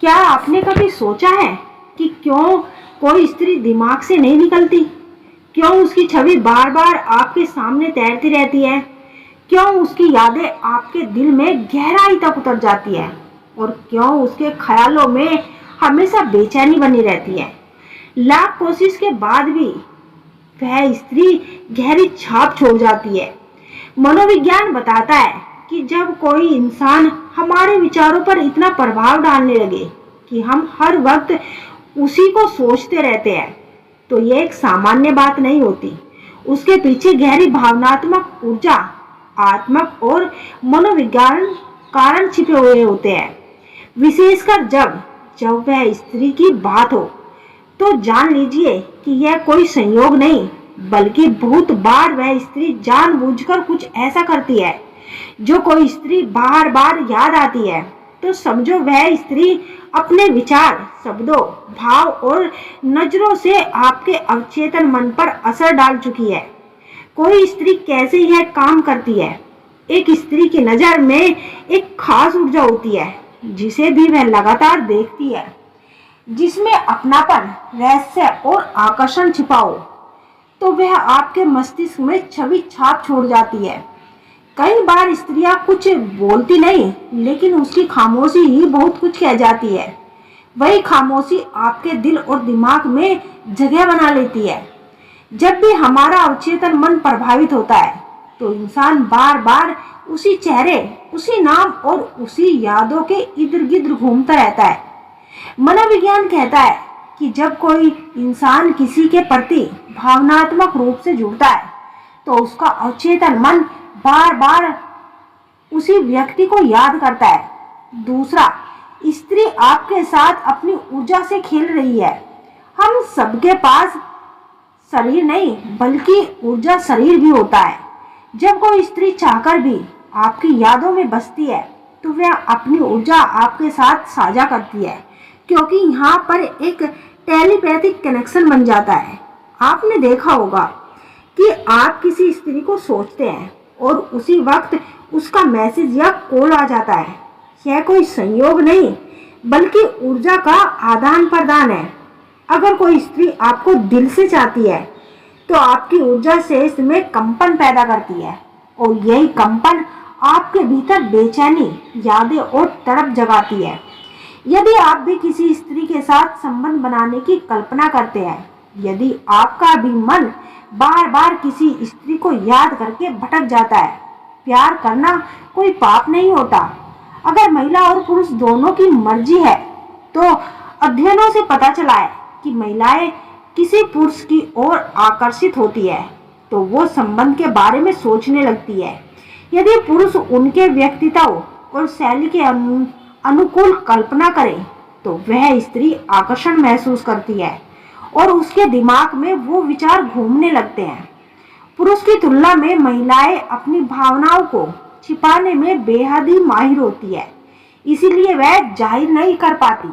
क्या आपने कभी सोचा है कि क्यों कोई स्त्री दिमाग से नहीं निकलती? क्यों उसकी छवि बार बार आपके सामने तैरती रहती है? क्यों उसकी यादें आपके दिल में गहराई तक उतर जाती है? और क्यों उसके ख्यालों में हमेशा बेचैनी बनी रहती है? लाख कोशिश के बाद भी वह स्त्री गहरी छाप छोड़ जाती है। मनोविज्ञान बताता है कि जब कोई इंसान हमारे विचारों पर इतना प्रभाव डालने लगे कि हम हर वक्त उसी को सोचते रहते हैं, तो ये एक सामान्य बात नहीं होती। उसके पीछे गहरी भावनात्मक ऊर्जा, आत्मक और मनोविज्ञान कारण छिपे हुए होते हैं। विशेषकर जब जब वह स्त्री की बात हो, तो जान लीजिए कि यह कोई संयोग नहीं, बल्कि बहुत बार वह स्त्री जानबूझकर कुछ ऐसा करती है। जो कोई स्त्री बार बार याद आती है, तो समझो वह स्त्री अपने विचार, शब्दों, भाव और नजरों से आपके अवचेतन मन पर असर डाल चुकी है। कोई स्त्री कैसे यह काम करती है? एक स्त्री की नजर में एक खास ऊर्जा होती है, जिसे भी वह लगातार देखती है, जिसमें अपनापन, रहस्य और आकर्षण छिपा हो, तो वह आपके मस्तिष्क में छवि छाप छोड़ जाती है। कई बार स्त्रियां कुछ बोलती नहीं, लेकिन उसकी खामोशी ही बहुत कुछ कह जाती है। वही खामोशी आपके दिल और दिमाग में जगह बना लेती है। जब भी हमारा अवचेतन मन प्रभावित होता है, तो इंसान बार बार उसी चेहरे, उसी नाम और उसी यादों के इर्द गिर्द घूमता रहता है। मनोविज्ञान कहता है कि जब कोई इंसान किसी के प्रति भावनात्मक रूप से जुड़ता है, तो उसका अवचेतन मन बार बार उसी व्यक्ति को याद करता है। दूसरा, स्त्री आपके साथ अपनी ऊर्जा से खेल रही है। हम सबके पास शरीर नहीं, बल्कि ऊर्जा शरीर भी होता है। जब कोई स्त्री चाहकर भी आपकी यादों में बसती है, तो वह अपनी ऊर्जा आपके साथ साझा करती है, क्योंकि यहाँ पर एक टेलीपैथिक कनेक्शन बन जाता है। आपने देखा होगा कि आप किसी स्त्री को सोचते हैं और उसी वक्त उसका मैसेज या कॉल आ जाता है। यह कोई संयोग नहीं, बल्कि ऊर्जा का आदान प्रदान है। अगर कोई स्त्री आपको दिल से चाहती है, तो आपकी ऊर्जा से इसमें कंपन पैदा करती है, और यही कंपन आपके भीतर बेचैनी, यादें और तड़प जगाती है। यदि आप भी किसी स्त्री के साथ संबंध बनाने की कल्पना करते हैं, यदि आपका भी मन बार बार किसी स्त्री को याद करके भटक जाता है, प्यार करना कोई पाप नहीं होता। अगर महिला और पुरुष दोनों की मर्जी है, तो अध्ययनों से पता चला है कि महिलाएं किसी पुरुष की ओर आकर्षित होती है, तो वो संबंध के बारे में सोचने लगती है। यदि पुरुष उनके व्यक्तित्व और शैली के अनुकूल कल्पना करे, तो वह स्त्री आकर्षण महसूस करती है और उसके दिमाग में वो विचार घूमने लगते हैं। पुरुष की तुलना में महिलाएं अपनी भावनाओं को छिपाने में बेहद ही माहिर होती है, इसीलिए वह जाहिर नहीं कर पाती।